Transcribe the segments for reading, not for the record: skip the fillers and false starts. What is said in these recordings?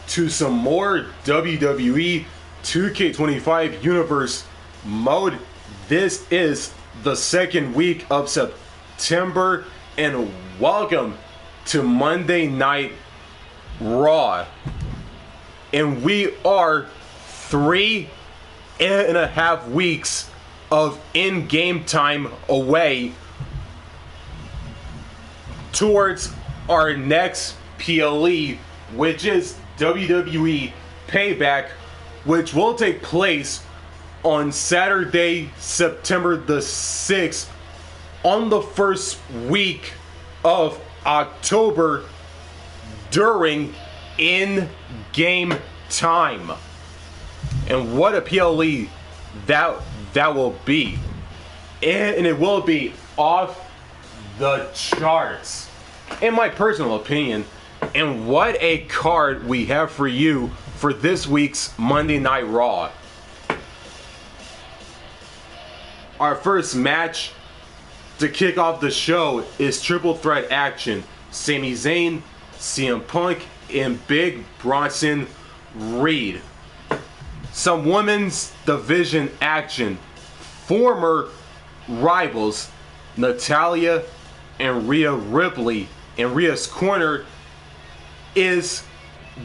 to some more WWE 2K25 Universe mode. This is the second week of September, and welcome to Monday Night Raw. And we are 3.5 weeks of in-game time away towards our next PLE, which is WWE Payback, which will take place on Saturday, September the 6th, on the first week of October during in-game time. And what a PLE that will be. And it will be off the charts, in my personal opinion. And what a card we have for you for this week's Monday Night Raw. Our first match to kick off the show is triple threat action. Sami Zayn, CM Punk, and Big Bronson Reed. Some women's division action. Former rivals Natalya and Rhea Ripley. In Rhea's corner is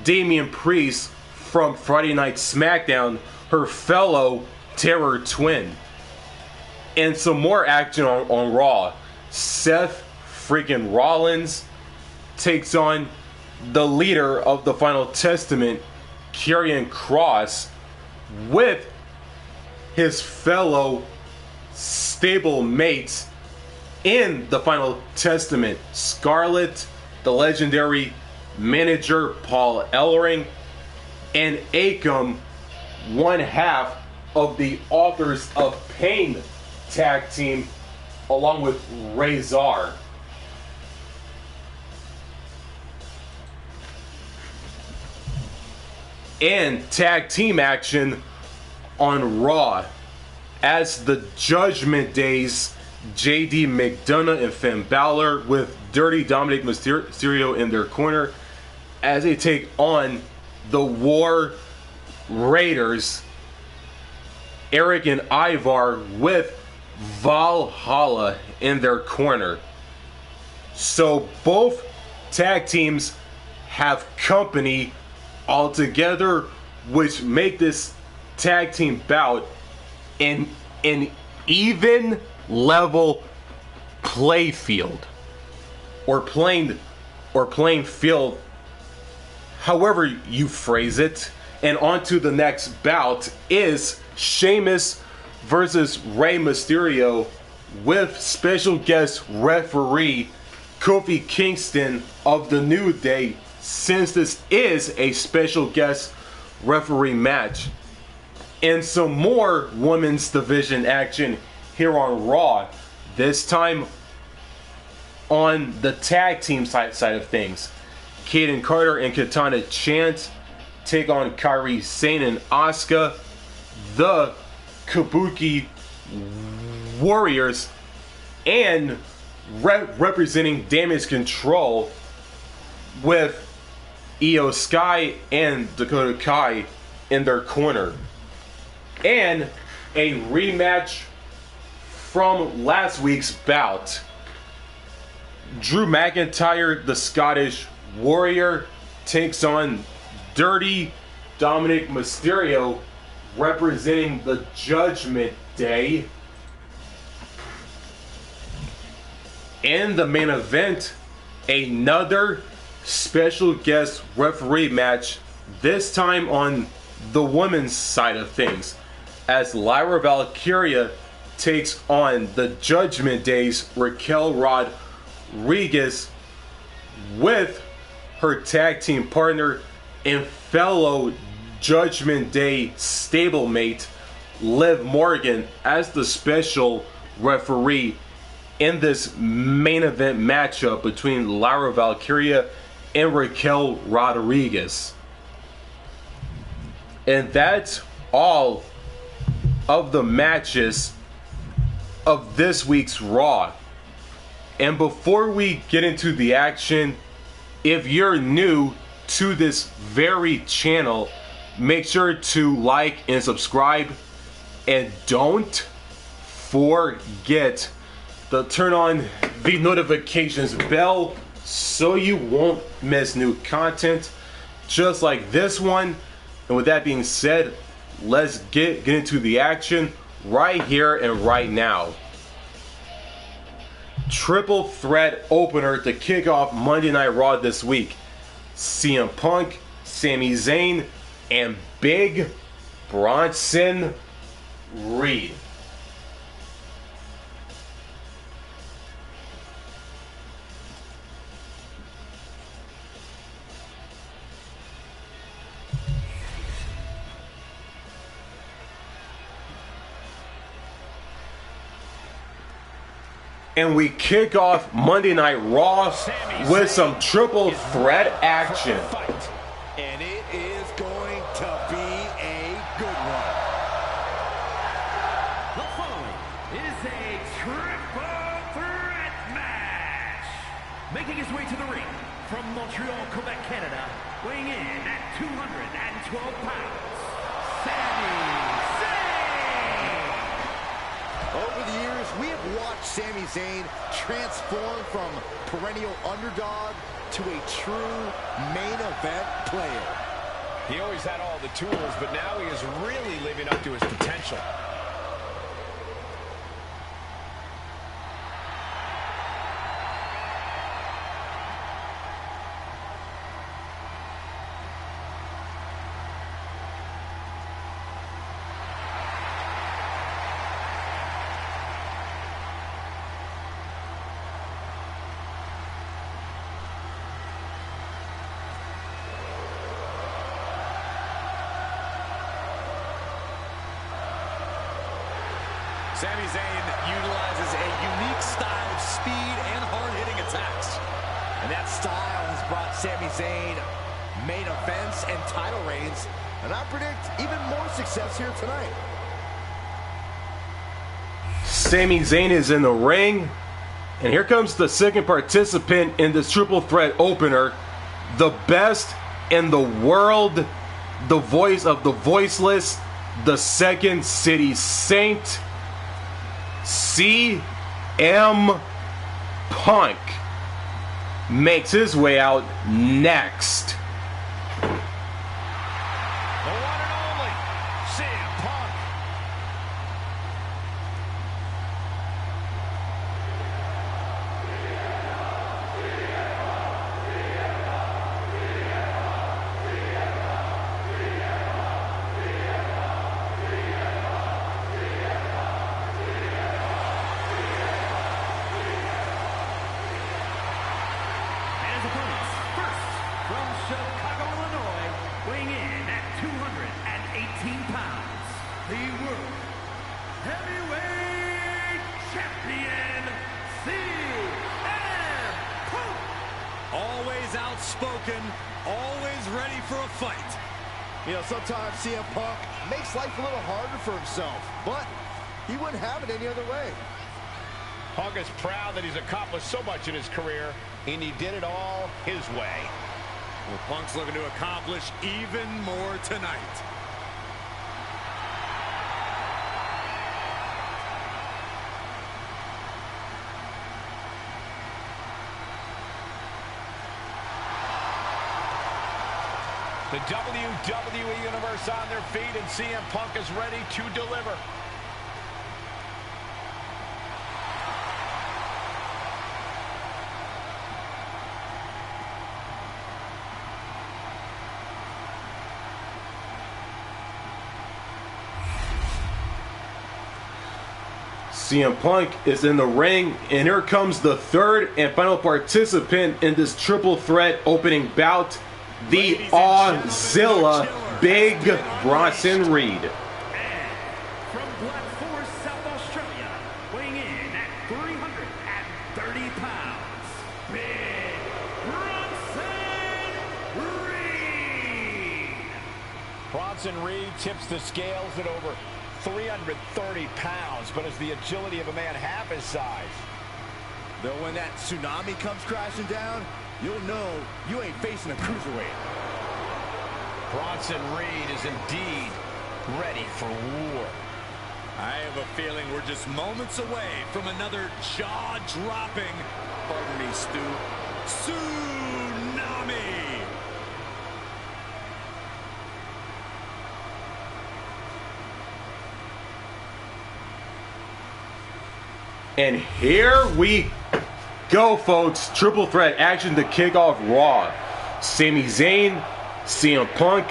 Damian Priest from Friday Night SmackDown, her fellow Terror Twin. And some more action on Raw. Seth Freakin Rollins takes on the leader of the Final Testament, Karrion Kross, with his fellow stable mates in the Final Testament, Scarlett, the legendary manager Paul Ellering, and Akam, one half of the Authors of Pain tag team, along with Razor. And tag team action on Raw, as the Judgment Day's JD McDonough and Finn Balor, with Dirty Dominik Mysterio in their corner, as they take on the War Raiders, Eric and Ivar, with Valhalla in their corner. So both tag teams have company all together, which make this tag team bout an even level play field, or playing field, however you phrase it. And on to the next bout is Sheamus versus Rey Mysterio, with special guest referee Kofi Kingston of the New Day, since this is a special guest referee match. And some more women's division action here on Raw, this time on the tag team side of things. Kaden Carter and Katana Chance take on Kairi Sane and Asuka, the Kabuki Warriors, and representing Damage Control, with Io Sky and Dakota Kai in their corner. And a rematch from last week's bout. Drew McIntyre, the Scottish Warrior, takes on Dirty Dominik Mysterio, representing the Judgment Day. In the main event, another special guest referee match, this time on the women's side of things, as Lyra Valkyria takes on the Judgment Day's Raquel Rodriguez, with her tag team partner and fellow Judgment Day stablemate Liv Morgan as the special referee in this main event matchup between Lyra Valkyria and Raquel Rodriguez. And that's all of the matches of this week's Raw. And before we get into the action, if you're new to this very channel, make sure to like and subscribe, and don't forget to turn on the notifications bell so you won't miss new content just like this one. And with that being said, let's get into the action right here and right now. Triple threat opener to kick off Monday Night Raw this week. CM Punk, Sami Zayn, and Big Bronson Reed. And we kick off Monday Night Raw with some triple threat action. And it is going to be a good one. The following is a triple threat match. Making his way to the ring from Montreal, Quebec, Canada, weighing in at 212 pounds, Sami Zayn. Over the years, we have watched Sami Zayn transform from perennial underdog to a true main event player. He always had all the tools, but now he is really living up to his potential. Sami Zayn utilizes a unique style of speed and hard-hitting attacks. And that style has brought Sami Zayn main events and title reigns. And I predict even more success here tonight. Sami Zayn is in the ring. And here comes the second participant in this triple threat opener. The best in the world. The voice of the voiceless. The Second City Saint. CM Punk makes his way out next. The one and only CM Punk. Outspoken, always ready for a fight. You know, sometimes CM Punk makes life a little harder for himself, but he wouldn't have it any other way. Punk is proud that he's accomplished so much in his career, and he did it all his way. Well, Punk's looking to accomplish even more tonight. The WWE Universe on their feet, and CM Punk is ready to deliver. CM Punk is in the ring, and here comes the third and final participant in this triple threat opening bout. The Auszilla, Big Bronson Reed. And from Black Forest, South Australia, weighing in at 330 pounds, Big Bronson Reed. Bronson Reed tips the scales at over 330 pounds, but has the agility of a man half his size. Though when that tsunami comes crashing down, you'll know you ain't facing a cruiserweight. Bronson Reed is indeed ready for war. I have a feeling we're just moments away from another jaw-dropping, pardon me, Stu, tsunami. And here we go, folks. Triple threat action to kick off Raw. Sami Zayn, CM Punk,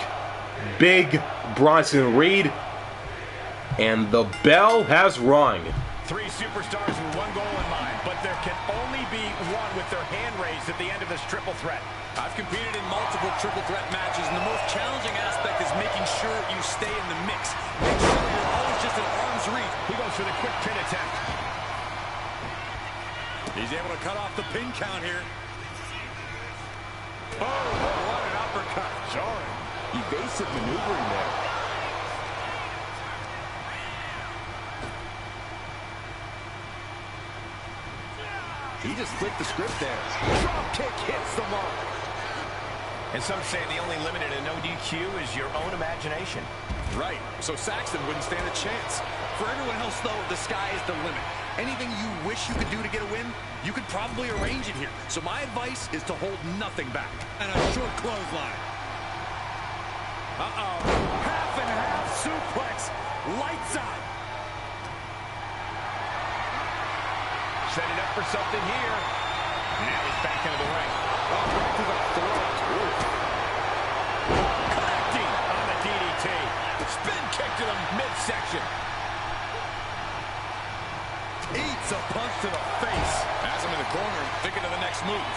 Big Bronson Reed, and the bell has rung. Three superstars with one goal in mind, but there can only be one with their hand raised at the end of this triple threat. I've competed in multiple triple threat matches, and the most challenging aspect is making sure you stay in the mix. Make sure you're always just at arm's reach. He goes for the quick pin attempt. He's able to cut off the pin count here. Oh, what an uppercut. Jarring. Evasive maneuvering there. He just flipped the script there. Drop kick hits the mark. And some say the only limit in a no DQ is your own imagination. Right, so Saxton wouldn't stand a chance. For everyone else, though, the sky is the limit. Anything you wish you could do to get a win, you could probably arrange it here. So my advice is to hold nothing back. And a short clothesline. Uh-oh. Half and half suplex. Lights out. Setting up for something here. Now he's back into the ring. Oh, right to the throat. Connecting on the DDT. Spin kick to the midsection. Eats a punch to the face. Has him in the corner, thinking of the next move.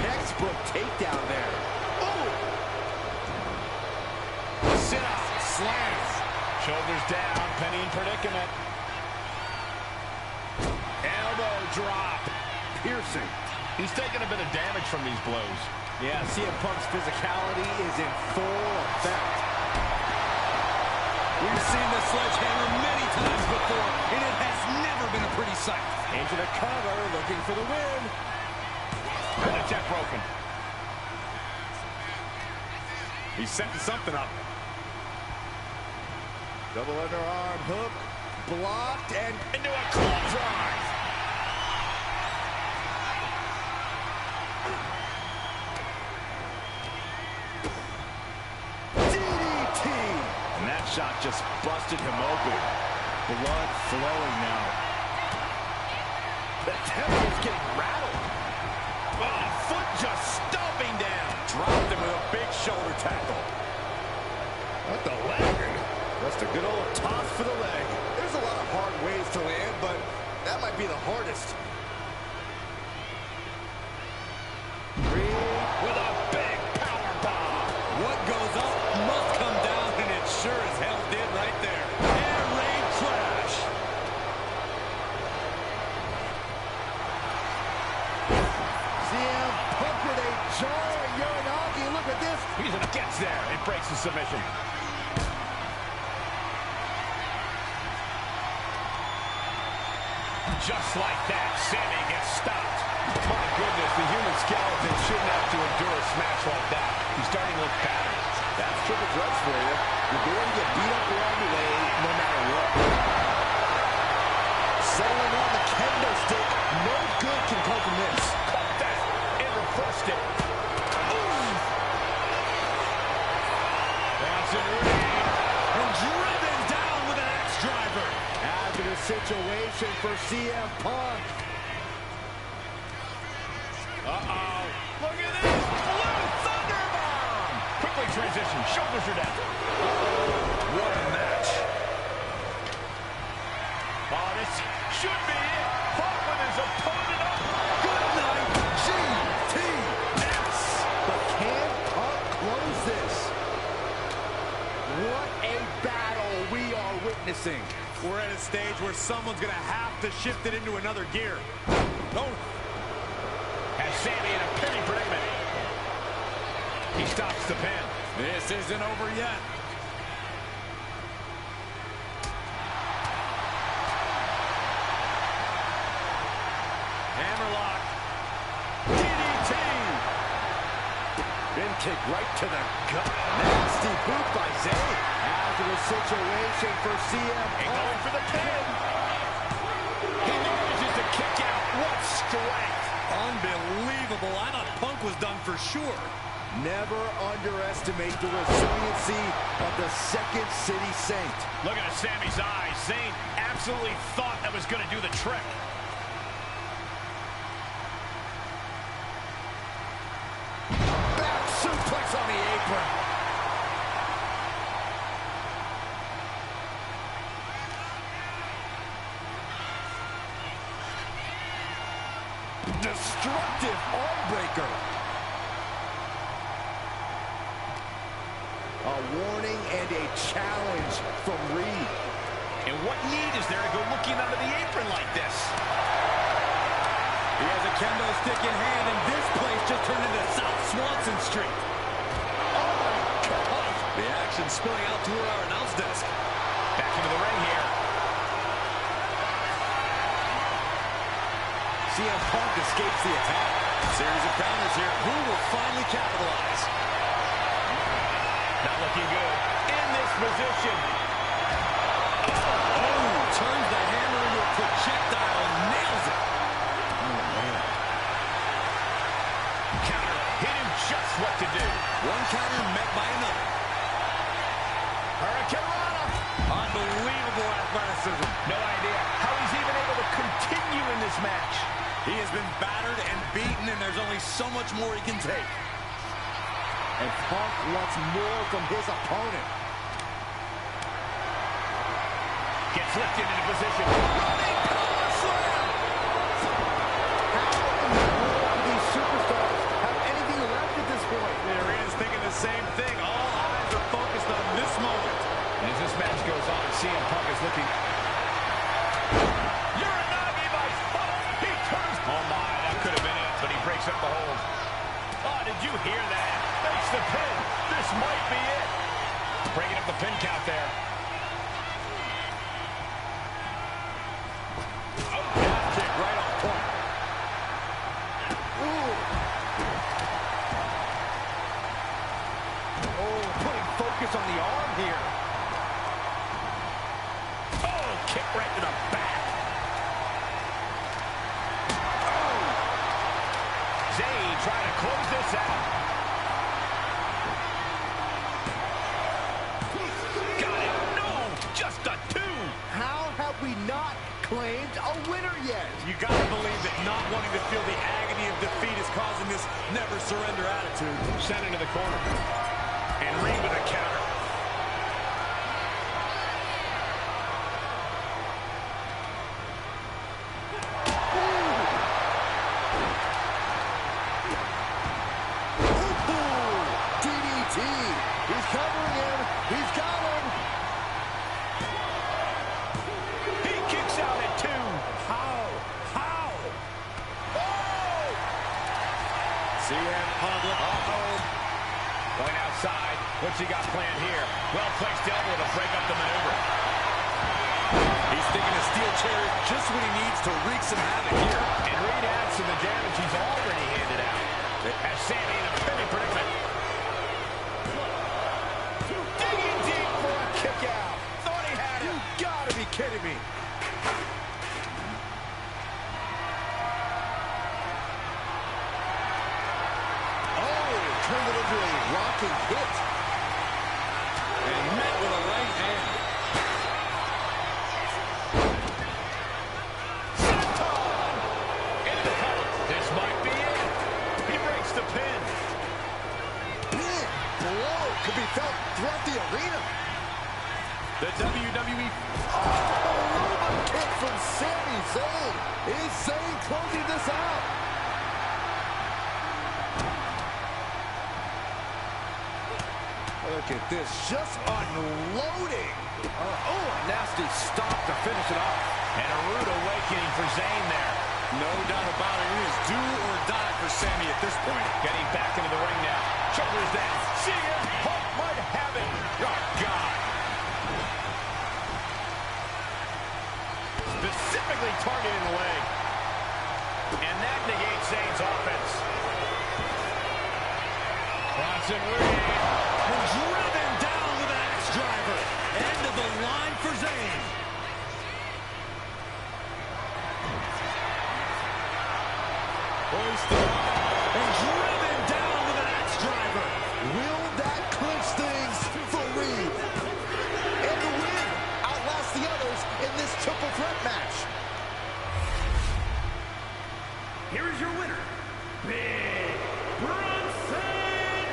Textbook takedown there. Oh! Sit-up, slams. Shoulders down, Penny in predicament. Elbow drop. Piercing. He's taking a bit of damage from these blows. Yeah, CM Punk's physicality is in full effect. We've seen this sledgehammer many times before, and it has never been a pretty sight. Into the cover, looking for the win. And the check broken. He's setting something up. Double underarm hook, blocked, and Into a clothesline. DDT. And that shot just busted him open. Blood flowing now. The temple's getting rattled. Oh, foot just stomping down. Dropped him with a big shoulder tackle. What the leg? Just a good old toss for the leg. There's a lot of hard ways to land, but that might be the hardest. Reed with a big power bomb. What goes up must come down, and it sure as hell did right there. Air raid crash. CM Punk with a jarring Uranagi. Look at this. Gets there and breaks the submission. Just like that, Sami gets stopped. My goodness, the human skeleton shouldn't have to endure a smash like that. He's starting to look battered. That's triple threats for you. You're going to get beat up along the way, no matter what. Settling on the kendo stick. No good can come from this. Caught that and reversed it. Bronson Reed And driven down with an axe driver. Hazardous situation for CM Punk. Uh-oh. Look at this. Blue Thunderbomb. Quickly transition. Shoulders are down. What a match. Oh, this should be it. Punk with his opponent up. Good night, GTS. But can Punk close this? What a battle we are witnessing. We're at a stage where someone's going to have to shift it into another gear. No. Has Sami in a pinning predicament. He stops the pin. This isn't over yet. Hammerlock. DDT. Been kick right to the gut. Nasty boot by Zayn. Hazardous situation for CM. And going for the pin. He manages to kick out. What strength. Unbelievable. I thought Punk was done for sure. Never underestimate the resiliency of the Second City Saint. Look at Sami's eyes. Zayn absolutely thought that was going to do the trick. Back suplex on the apron. Destructive arm breaker. A warning and a challenge from Reed. And what need is there to go looking under the apron like this? He has a kendo stick in hand, and this place just turned into South Swanson Street. Oh my God! The action spilling out toward our announce desk. Back into the ring here. CM Punk escapes the attack. Series of counters here. Who will finally capitalize? Not looking good. In this position. Oh, turns the hammer into a projectile and nails it. Oh, man. Counter. Hit him just what to do. One counter met by another. Hurricane. Unbelievable athleticism. No idea how he's even able to continue in this match. He has been battered and beaten, and there's only so much more he can take. And Punk wants more from his opponent. Gets lifted into position. Running power slam! How in the world do these superstars have anything left at this point? The arena's thinking the same thing. All eyes are focused on this moment. And as this match goes on, CM Punk is looking. Uranagi by Punk. He turns. Oh my, that could have been it, but he breaks up the hold. Oh, did you hear that? Makes the pin. This might be it. Breaking up the pin count there. Oh, kick right on point. Ooh. Oh, putting focus on the arm here. Oh, kick right to the back. Oh. Zayn trying to close this out. We not claimed a winner yet. You gotta believe that not wanting to feel the agony of defeat is causing this never surrender attitude. Sent into the corner. And Reed with a counter. Ooh, DDT. He's covering him. He's got him. CM Punk, going outside. What's he got planned here? Well-placed elbow to break up the maneuver. He's thinking a steel chair just when he needs to wreak some havoc here. And Reed adds to the damage he's already handed out. As Sami in a pinning predicament. Digging deep for a kick out. Thought he had it. You gotta be kidding me. Turned it into a rocking hit. And met with a right hand. Senton! Into the cover. This might be it. He breaks the pin. Big blow could be felt throughout the arena. The WWE. Oh, kick from Sami Zayn. Is Zayn closing this out? Look at this, just unloading. Oh, a nasty stop to finish it off. And a rude awakening for Zayn there. No doubt about it. It is do or die for Sami at this point. Getting back into the ring now. Shoulders down. CM Punk might have it. Oh, God. Specifically targeting the leg. And that negates Zayn's offense. Bronson and Reed. And driven down with an axe driver. End of the line for Zayn. Hoisted up and driven down with an axe driver. Will that clinch things for Reed? And the win outlasts the others in this triple threat match. Here is your winner, Big Bronson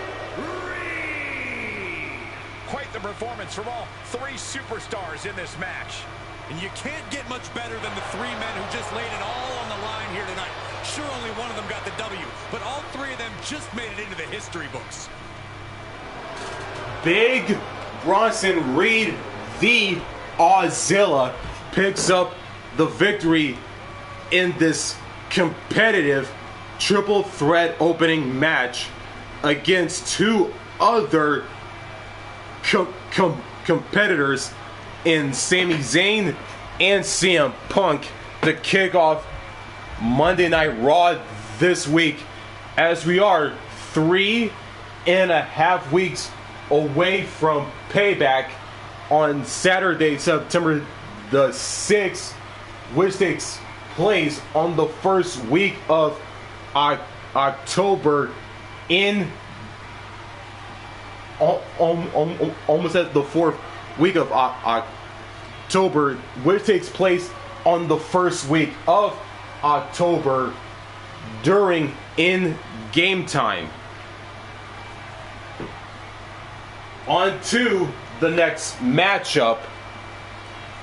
Reed. Quite the performance from all three superstars in this match. And you can't get much better than the three men who just laid it all on the line here tonight. Sure, only one of them got the W, but all three of them just made it into the history books. Big Bronson Reed, the Auszilla, picks up the victory in this competitive triple threat opening match against two other competitors in Sami Zayn and CM Punk to kick off Monday Night Raw this week, as we are 3.5 weeks away from Payback on Saturday, September the 6th, which takes place on the first week of October in almost at the fourth week of October, which takes place on the first week of October during in-game time. On to the next matchup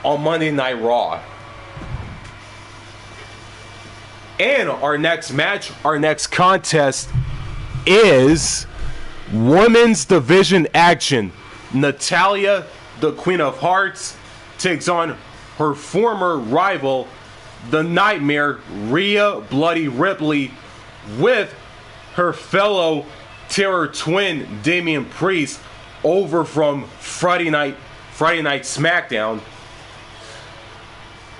on Monday Night Raw. And our next match, our next contest is Women's Division action. Natalya, the Queen of Hearts, takes on her former rival, the Nightmare, Rhea Bloody Ripley, with her fellow Terror Twin Damian Priest over from Friday Night SmackDown.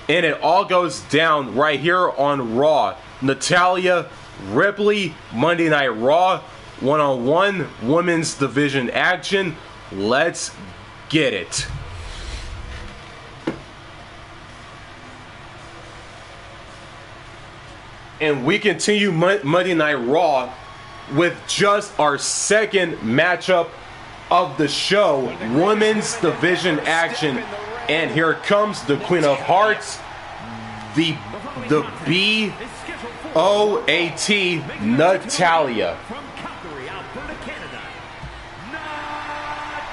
And it all goes down right here on Raw. Natalya, Ripley, Monday Night Raw, one-on-one women's division action. Let's get it. And we continue Monday Night Raw with just our second matchup of the show, women's division action. And here comes the Queen of Hearts, the B-O-A-T, Natalya. From Calgary, Alberta, Canada, Natalya.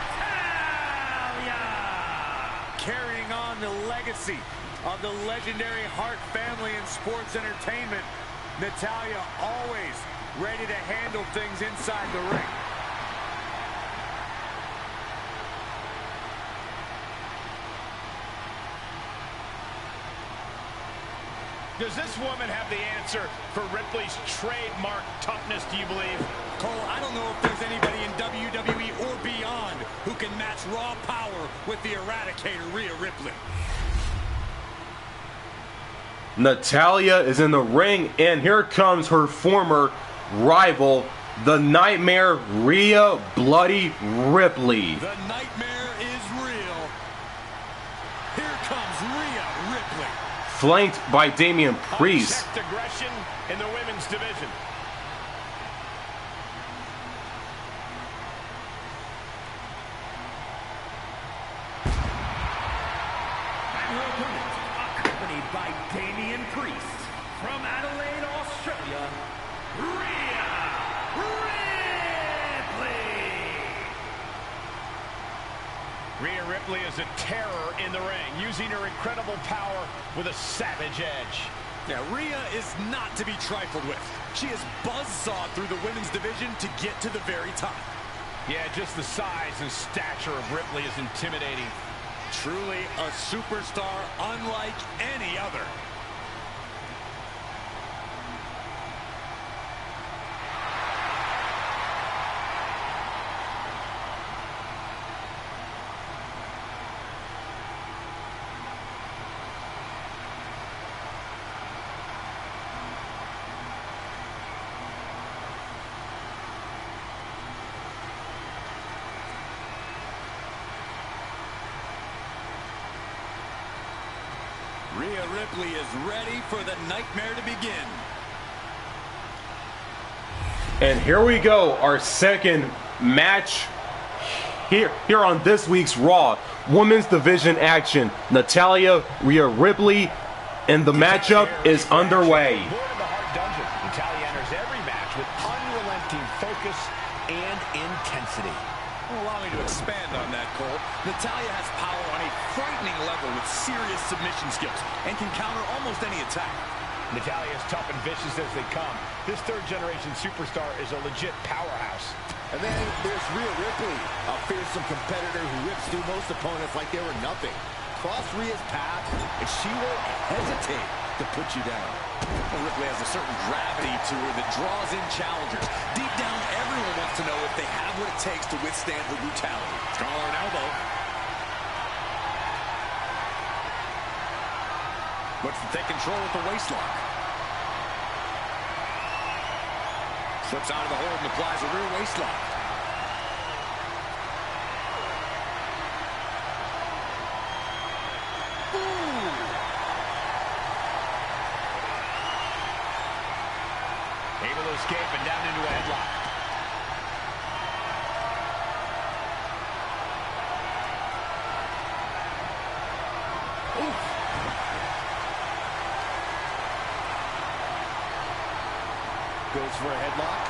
Carrying on the legacy of the legendary Hart family in sports entertainment, Natalya always ready to handle things inside the ring. Does this woman have the answer for Ripley's trademark toughness, do you believe? Cole, I don't know if there's anybody in WWE or beyond who can match raw power with the Eradicator, Rhea Ripley. Natalya is in the ring, and here comes her former rival, the Nightmare, Rhea Bloody Ripley. The nightmare is real. Here comes Rhea Ripley. Flanked by Damian Priest. Unchecked aggression in the women's division. And her opponent, accompanied by Damian Priest, from Adelaide, Australia, Rhea Ripley. Rhea Ripley is a terror in the ring, using her incredible power with a savage edge. Yeah, Rhea is not to be trifled with. She is buzzsawed through the women's division to get to the very top. Yeah, just the size and stature of Ripley is intimidating. Truly a superstar unlike any other. Rhea Ripley is ready for the nightmare to begin. And here we go, our second match here on this week's Raw. Women's Division action. Natalya, Rhea Ripley, and the matchup is underway. Natalya enters every match with unrelenting focus and intensity. Allow me to expand on that, Cole. Natalya has power on a frightening level with serious submission skills and can counter almost any attack. Natalya is tough and vicious as they come. This third-generation superstar is a legit powerhouse. And then there's Rhea Ripley, a fearsome competitor who rips through most opponents like they were nothing. Cross Rhea's path, and she won't hesitate to put you down. Well, Ripley has a certain gravity to her that draws in challengers. Deep down, everyone wants to know if they have what it takes to withstand her brutality. Collar and elbow. Looks to take control with the waistlock. Slips out of the hold and applies a rear waistlock. Able to escape and down into a headlock. Goes for a headlock.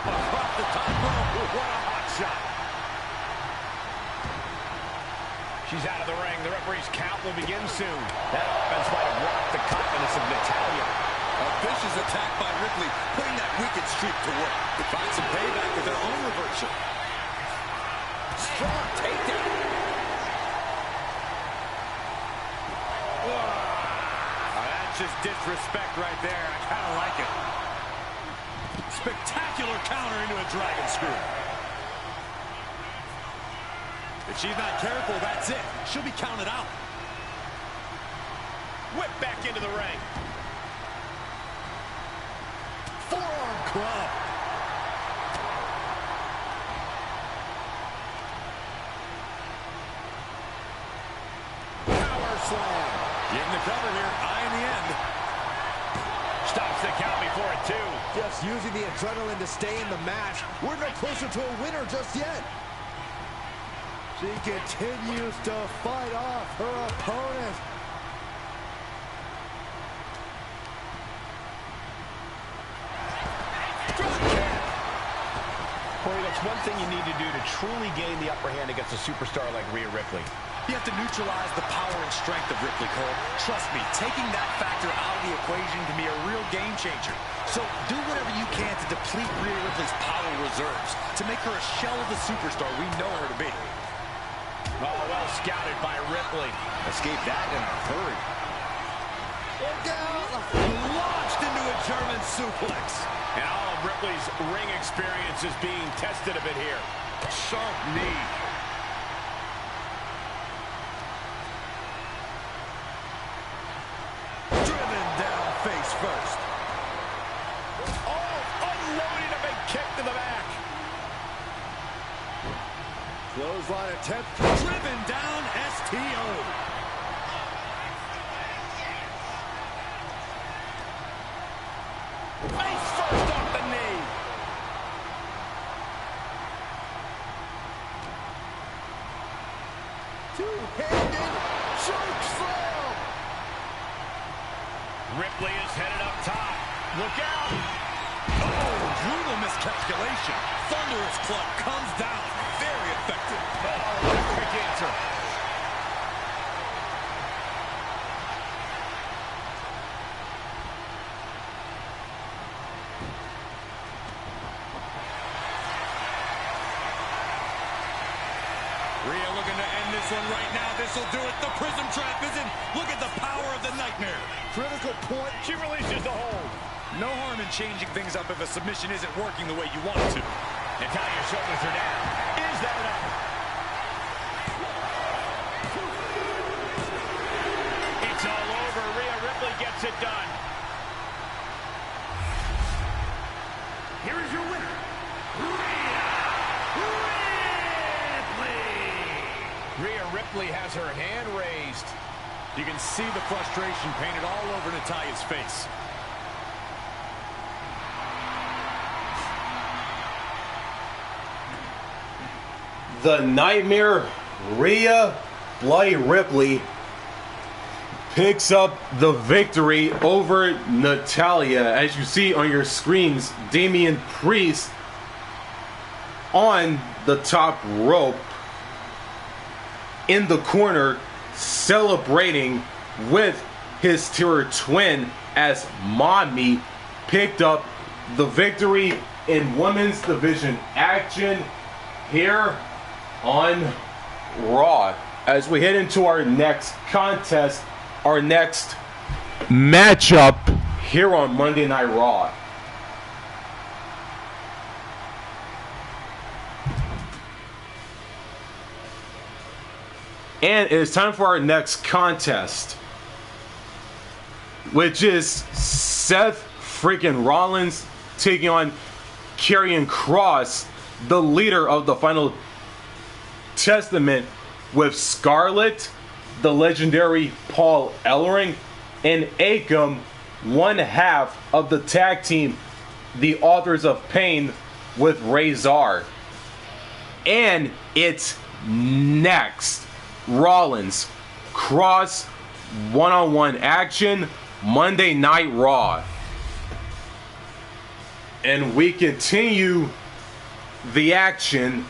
Across the top rope. What a hot shot. She's out of the ring. The referee's count will begin soon. That offense might have rocked the confidence of Natalya. A vicious attack by Ripley, putting that wicked streak to work. To find some payback with their own reversal. Strong takedown. That's just disrespect right there. I kind of like it. Spectacular counter into a dragon screw. If she's not careful, that's it. She'll be counted out. Whip back into the ring. Forearm club. Power slam. Getting the cover here. Eye in the end. Stops the count before it, too. Just using the adrenaline to stay in the match. We're no closer to a winner just yet. She continues to fight off her opponent. Corey, that's one thing you need to do to truly gain the upper hand against a superstar like Rhea Ripley. You have to neutralize the power and strength of Ripley, Cole. Trust me, taking that factor out of the equation can be a real game changer. So do whatever you can to deplete Rhea Ripley's power reserves, to make her a shell of the superstar we know her to be. Oh, well scouted by Ripley. Escaped that in a hurry. Look out! Launched into a German suplex. And all of Ripley's ring experience is being tested a bit here. Sharp knee. Driven down face first. Oh, unloading a big kick to the back. Clothesline attempt. Driven down STO. Face first off the knee. Two-handed choke slam. Ripley is headed up top. Look out. Oh, brutal miscalculation. Thunderous club comes down. Very effective. Oh, quick answer. Rhea looking to end this one right now. This will do it. The prism trap is in. Look at the power of the nightmare. Critical point. She releases the hold. No harm in changing things up if a submission isn't working the way you want it to. Natalya's shoulders are down. Is that enough? It's all over. Rhea Ripley gets it done. here is your winner, Rhea Ripley. Rhea Ripley has her hand raised. You can see the frustration painted all over Natalya's face. The Nightmare, Rhea Bloody Ripley, picks up the victory over Natalya. As you see on your screens, Damian Priest on the top rope in the corner, celebrating with his Terror Twin, as Mommy picked up the victory in women's division action here on Raw. As we head into our next contest, our next matchup here on Monday Night Raw. And it is time for our next contest, which is Seth freaking Rollins taking on Karrion Kross, the leader of the Final Testament, with Scarlett, the legendary Paul Ellering, and Akam, one half of the tag team, the Authors of Pain, with Razor. And it's next. Rollins, Kross, one-on-one action, Monday Night Raw. And we continue the action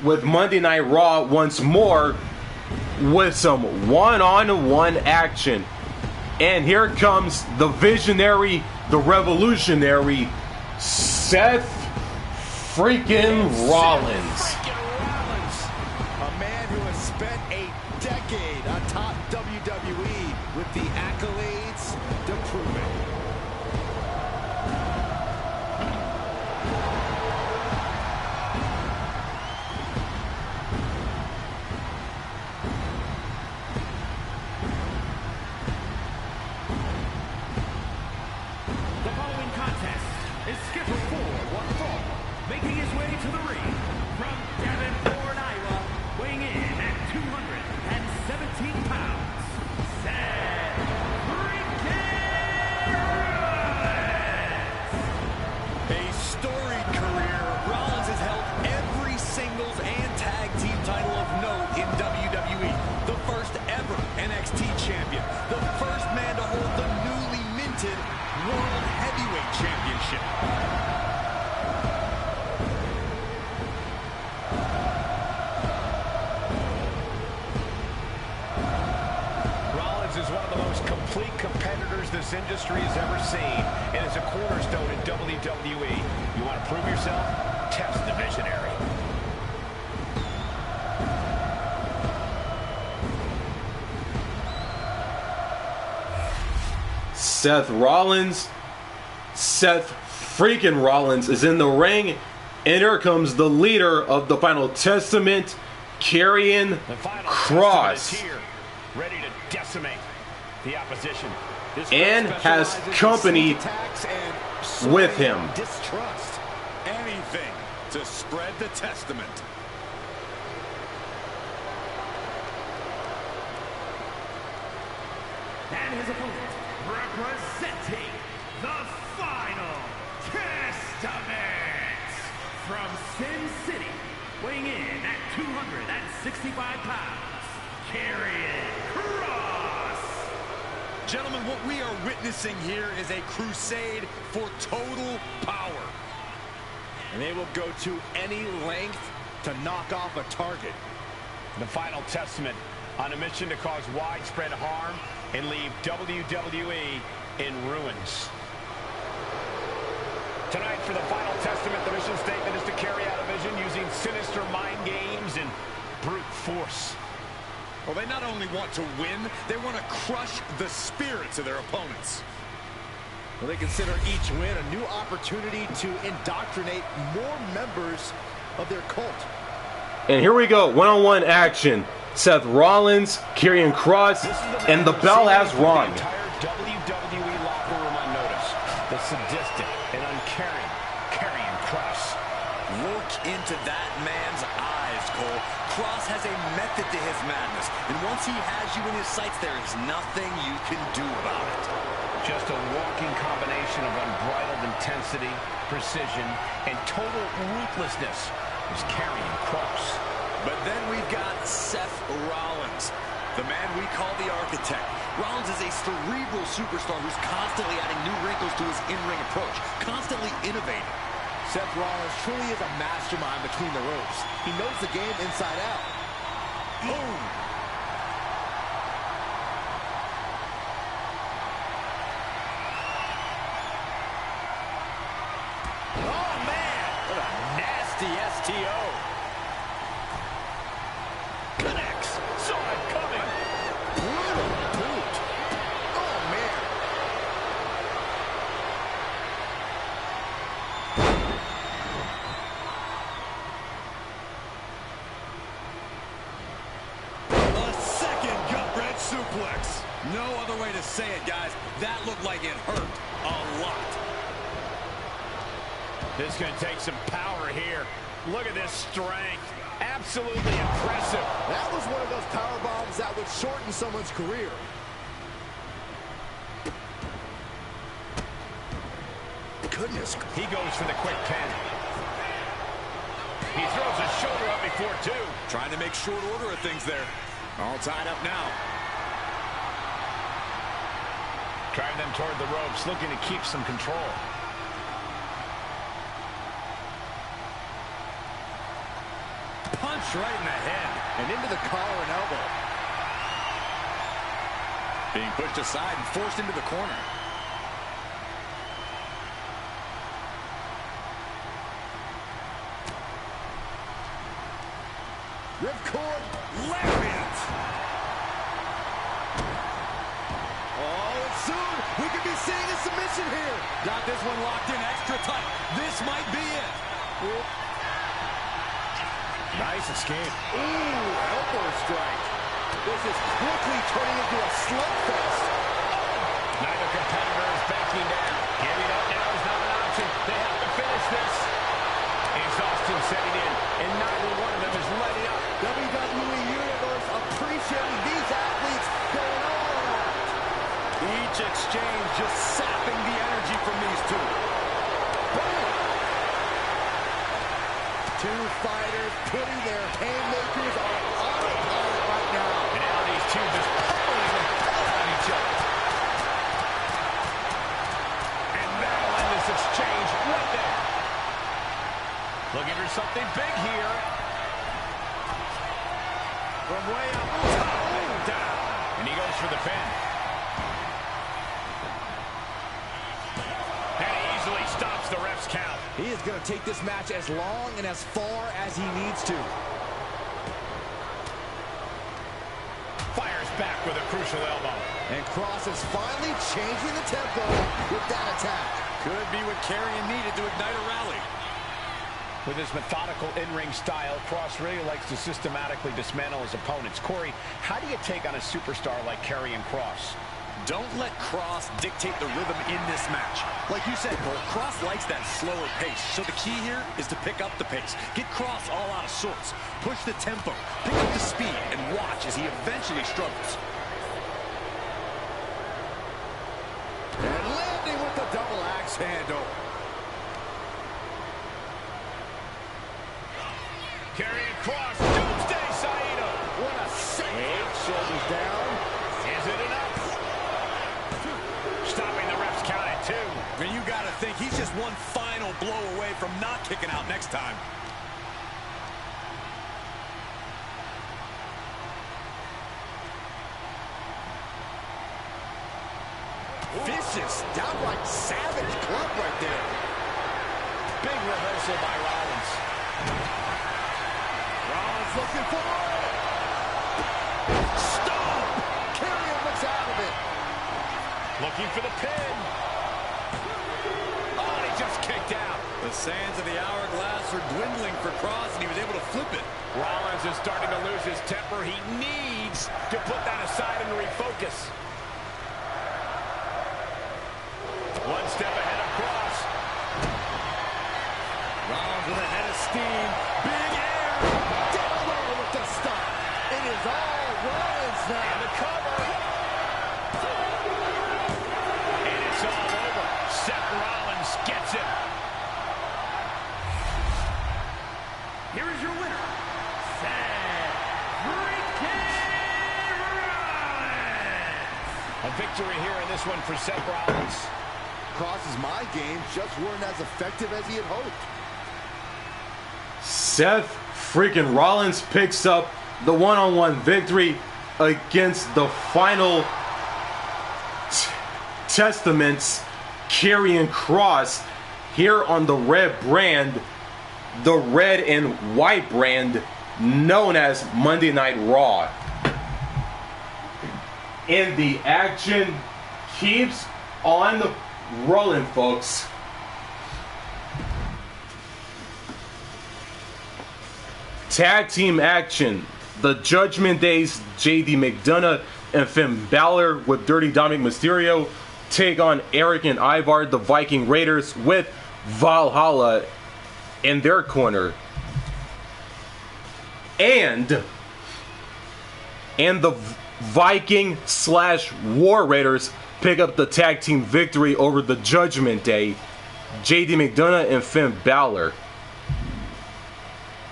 with Monday Night Raw once more with some one-on-one action. And here comes the visionary, the revolutionary, Seth freaking Rollins. A man who has spent a decade on top WWE with the accolades to prove it. The following contest is scheduled for one fall, making his way to the ring from Davenport, Iowa, weighing in at 217 pounds, Seth Freakin Rollins. A storied career, Rollins has held every singles and tag team title of note in WWE. The first ever NXT champion. The first man to hold the newly minted World Heavyweight Championship. Rollins is one of the most complete competitors this industry has ever seen, and is a cornerstone in WWE. You want to prove yourself? Test the visionary. Seth freaking Rollins is in the ring, and here comes the leader of the Final Testament, Karrion The final Kross, Testament is here, ready to decimate the opposition. This and man has specializes in company Attacks and with sowing him. distrust. Anything to spread the testament. And his opponent, representing the Final Testament, from Sin City, weighing in at 265 pounds, Karrion Kross. Gentlemen, what we are witnessing here is a crusade for total power. And they will go to any length to knock off a target. The Final Testament on a mission to cause widespread harm and leave WWE in ruins. Tonight for the Final Testament, the mission statement is to carry out a vision using sinister mind games and brute force. Well, they not only want to win, they want to crush the spirits of their opponents. Well, they consider each win a new opportunity to indoctrinate more members of their cult. And here we go, one-on-one action. Seth Rollins, Karrion Kross, and the bell has rung. The entire WWE locker room on notice. The sadistic and uncaring addicted to his madness. And once he has you in his sights, there is nothing you can do about it. Just a walking combination of unbridled intensity, precision, and total ruthlessness is Karrion Kross. But then we've got Seth Rollins, the man we call the architect. Rollins is a cerebral superstar who's constantly adding new wrinkles to his in-ring approach, constantly innovating. Seth Rollins truly is a mastermind between the ropes. He knows the game inside out. Boom! Oh, man! What a nasty STO. Connects. Saw it coming. Brutal boot. Oh, man. A second gut-wrench suplex. No other way to say it, guys. That looked like it hurt a lot. This is going to take some power here. Look at this strength. Absolutely impressive. That was one of those power bombs that would shorten someone's career. Goodness. He goes for the quick pin. He throws his shoulder up before two. Trying to make short order of things there. All tied up now. Driving them toward the ropes, looking to keep some control. Punch right in the head. And into the collar and elbow. Being pushed aside and forced into the corner. Ripcord. Lariat. Oh, and soon we could be seeing a submission here. Got this one locked in extra tight. This might be it. Nice escape. Ooh, elbow strike. This is quickly turning into a slugfest. Neither competitor is backing down. Giving up now is not an option. They have to finish this. Exhaustion setting in, and neither one of them is letting up. WWE Universe appreciating these athletes going all out. Each exchange just sapping the energy from these two. Two fighters putting their haymakers on autopilot right now. And now these two just pummeling the hell out of each other. And that'll end this exchange right there. Looking for something big here. From way up top and down. And he goes for the pin. And he easily stops the ref's count. He is going to take this match as long and as far as he needs to. Fires back with a crucial elbow. And Kross is finally changing the tempo with that attack. Could be what Karrion needed to ignite a rally. With his methodical in-ring style, Kross really likes to systematically dismantle his opponents. Corey, how do you take on a superstar like Karrion Kross? Don't let Kross dictate the rhythm in this match. Like you said, Cole, Kross likes that slower pace. So the key here is to pick up the pace. Get Kross all out of sorts. Push the tempo. Pick up the speed and watch as he eventually struggles. And landing with the double axe handle. Karrion Kross, doomsday Saito. What a save. Shoulders down. Is it enough? Stopping the ref's count at 2. And you got to think he's just one final blow away from not kicking out next time. Vicious, downright savage club right there. Big reversal by Rollins. Rollins looking for it. Stop! Karrion looks out of it. Looking for the pin. Oh, and he just kicked out. The sands of the hourglass are dwindling for Kross, and he was able to flip it. Rollins is starting to lose his temper. He needs to put that aside and refocus. One step ahead of Kross. Rollins with a head of steam. Big air. Down low with the stop. It A victory here in this one for Seth Rollins. Kross's mind games just weren't as effective as he had hoped. Seth freaking Rollins picks up the one-on-one victory against the final Testament's Karrion Kross here on the red brand, the red and white brand known as Monday Night Raw. And the action keeps on rolling, folks. Tag team action. The Judgment Day's JD McDonough and Finn Balor with Dirty Dominik Mysterio take on Eric and Ivar, the Viking Raiders, with Valhalla in their corner. And the Viking / War Raiders pick up the tag team victory over the Judgment Day, JD McDonough and Finn Balor.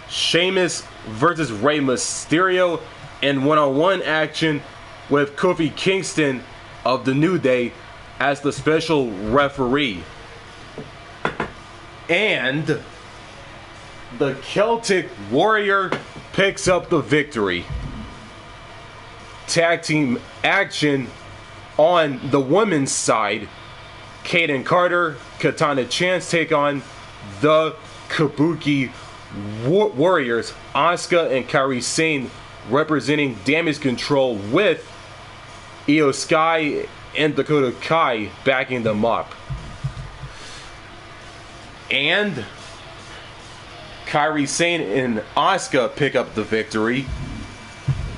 Sheamus versus Rey Mysterio in one-on-one action with Kofi Kingston of the New Day as the special referee. And the Celtic Warrior picks up the victory. Tag team action on the women's side. Kaden Carter, Katana Chance take on the Kabuki Warriors. Asuka and Kairi Sane representing Damage Control with Io Sky and Dakota Kai backing them up. And Kairi Sane and Asuka pick up the victory.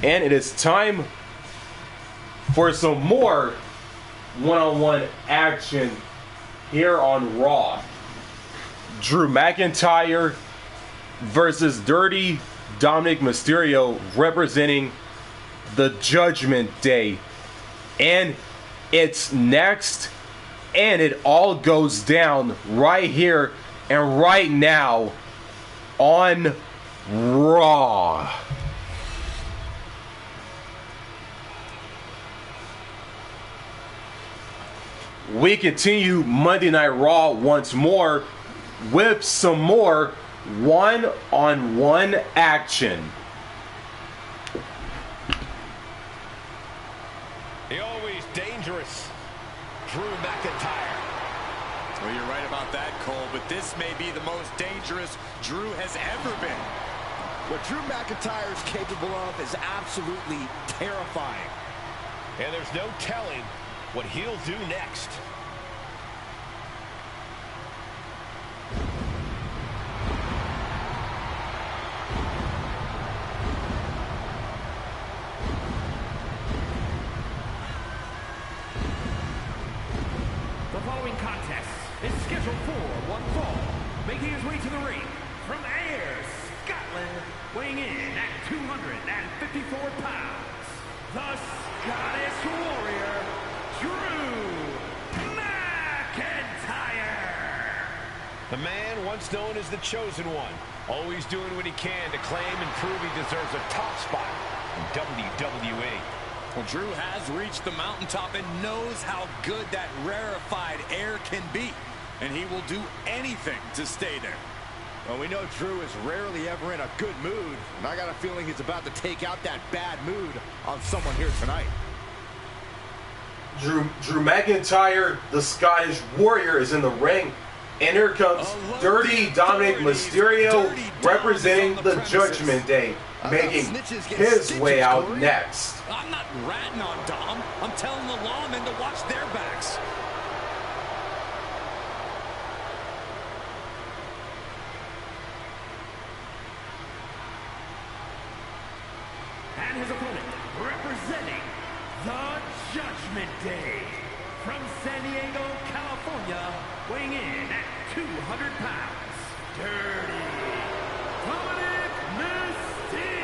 And it is time for some more one-on-one action here on Raw. Drew McIntyre versus Dirty Dominik Mysterio representing the Judgment Day. And it's next, and it all goes down right here and right now on Raw. We continue Monday Night Raw once more with some more one-on-one action. The always dangerous Drew McIntyre. Well, you're right about that, Cole, but this may be the most dangerous Drew has ever been. What Drew McIntyre is capable of is absolutely terrifying. And there's no telling what he'll do next. The following contest is scheduled for one fall. Making his way to the ring from Ayr, Scotland, weighing in at 254 pounds, the Scottish Warrior, Drew McIntyre. The man once known as the Chosen One, always doing what he can to claim and prove he deserves a top spot in WWE. Well, Drew has reached the mountaintop and knows how good that rarefied air can be. And he will do anything to stay there. Well, we know Drew is rarely ever in a good mood. And I got a feeling he's about to take out that bad mood on someone here tonight. Drew McIntyre, the Scottish Warrior, is in the ring. And here comes Dirty Dominik Mysterio representing the Judgment Day, making his way out next. I'm not ratting on Dom. I'm telling the lawmen to watch their backs. And his opponent, representing the Judgment Day, from San Diego, California, weighing in at 200 pounds, Dirty Dominik Mysterio.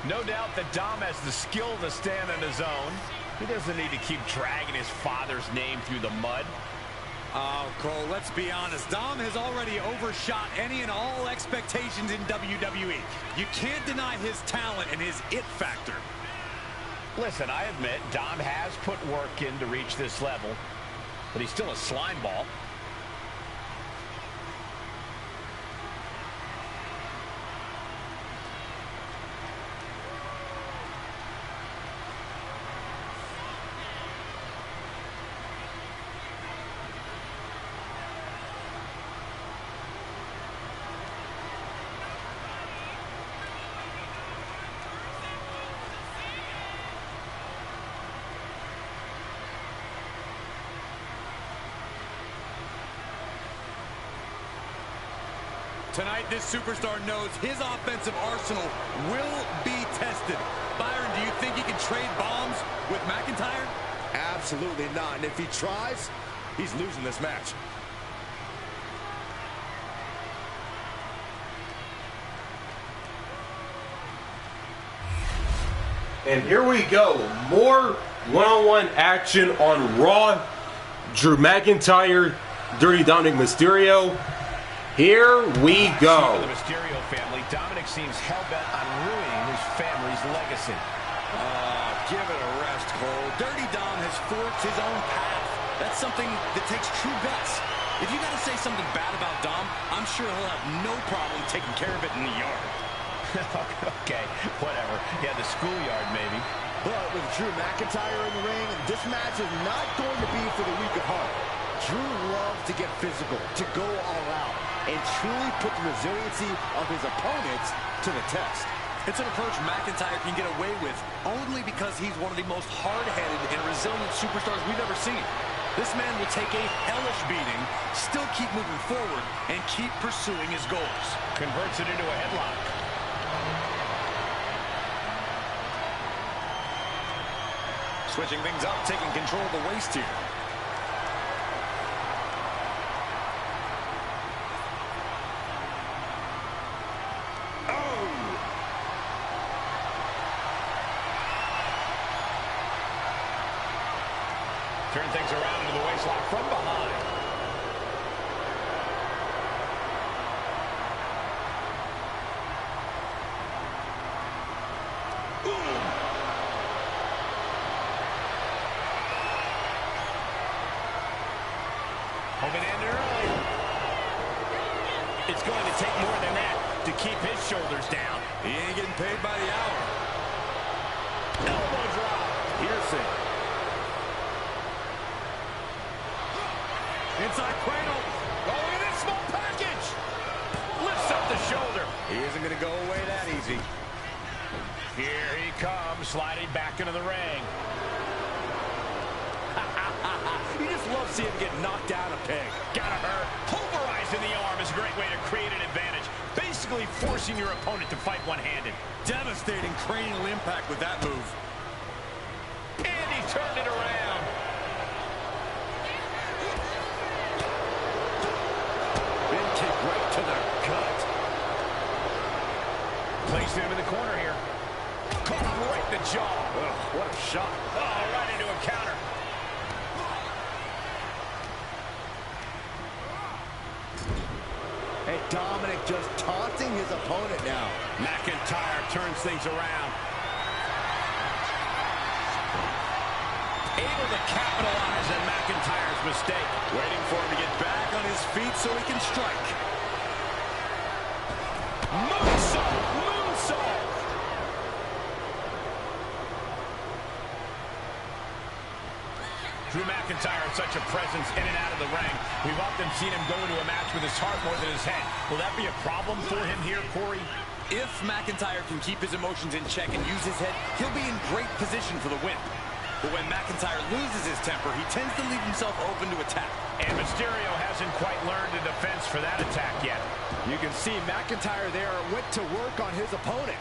No doubt that Dom has the skill to stand on his own. He doesn't need to keep dragging his father's name through the mud. Oh, Cole, let's be honest. Dom has already overshot any and all expectations in WWE. You can't deny his talent and his it factor. Listen, I admit Dom has put work in to reach this level, but he's still a slime ball. Tonight, this superstar knows his offensive arsenal will be tested. Byron, do you think he can trade bombs with McIntyre? Absolutely not. And if he tries, he's losing this match. And here we go. More one-on-one action on Raw. Drew McIntyre, Dirty Dominik Mysterio. Here we go. The Mysterio family, Dominik seems hell-bent on ruining his family's legacy. Give it a rest, Cole. Dirty Dom has forged his own path. That's something that takes true guts. If you got to say something bad about Dom, I'm sure he'll have no problem taking care of it in the yard. Okay, whatever. Yeah, the schoolyard maybe. But with Drew McIntyre in the ring, this match is not going to be for the weak of heart. Drew loves to get physical, to go all out, and truly put the resiliency of his opponents to the test. It's an approach McIntyre can get away with only because he's one of the most hard-headed and resilient superstars we've ever seen. This man will take a hellish beating, still keep moving forward, and keep pursuing his goals. Converts it into a headlock. Switching things up, taking control of the waist here. Turn things around into the waistlock from behind. Home and end early. It's going to take more than that to keep his shoulders down. He ain't getting paid by the hour. Elbow drop. Piercing. Inside cradle. Oh, look at this small package. Lifts up the shoulder. He isn't going to go away that easy. Here he comes, sliding back into the ring. You just love seeing him get knocked down a peg. Gotta hurt. Pulverizing the arm is a great way to create an advantage. Basically forcing your opponent to fight one-handed. Devastating cranial impact with that move. And he turned it around. Big kick right to the gut. Placing him in the corner here. Caught him right in the jaw. Ugh, what a shot. Oh, right into a counter. Hey, Dominik just taunting his opponent now. McIntyre turns things around. Able to capitalize on McIntyre's mistake. Waiting for him to get back on his feet so he can strike. Moonsault! Moonsault! Drew McIntyre is such a presence in and out of the ring. We've often seen him go into a match with his heart more than his head. Will that be a problem for him here, Corey? If McIntyre can keep his emotions in check and use his head, he'll be in great position for the win. But when McIntyre loses his temper, he tends to leave himself open to attack. And Mysterio hasn't quite learned a defense for that attack yet. You can see McIntyre there went to work on his opponent.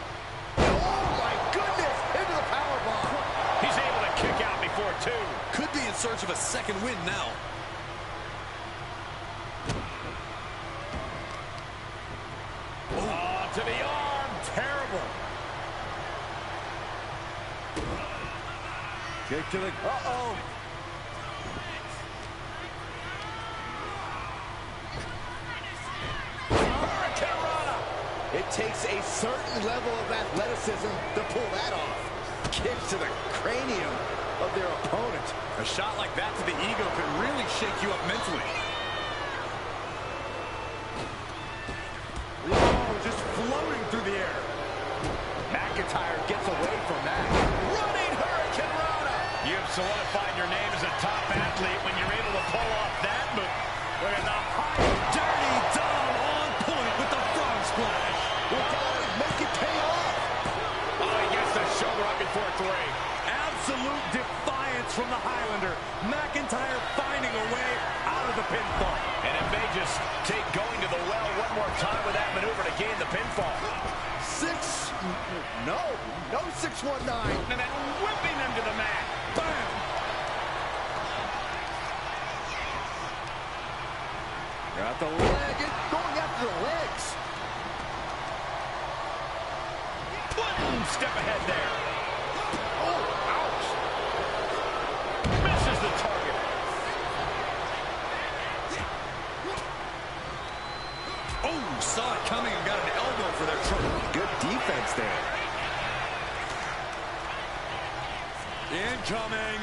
Oh, my goodness! Into the powerbomb. He's able to kick out before two. Could be in search of a second win now. Oh, to the arm. Terrible. Kick to the... Uh-oh. takes a certain level of athleticism to pull that off. Kicks to the cranium of their opponent. A shot like that to the ego could really shake you up mentally. Oh, just floating through the air. McIntyre gets away from that. Running Hurricane Rana. You've solidified your name as a top athlete when you're able to pull off that move. Look at the high. Dirty Dom on point with the frog splash. Will Dominik make it pay off? Oh, he gets the shoulder up before 3. Absolute defiance from the Highlander. McIntyre finding a way out of the pinfall. And it may just take going to the well one more time with that maneuver to gain the pinfall. No 619. And then whipping them to the mat. Bam! Got the leg, going after the legs. Boom! Step ahead there. Oh, ouch. Misses the target. Oh, saw it coming and got an elbow for their trouble. Good defense there. Incoming.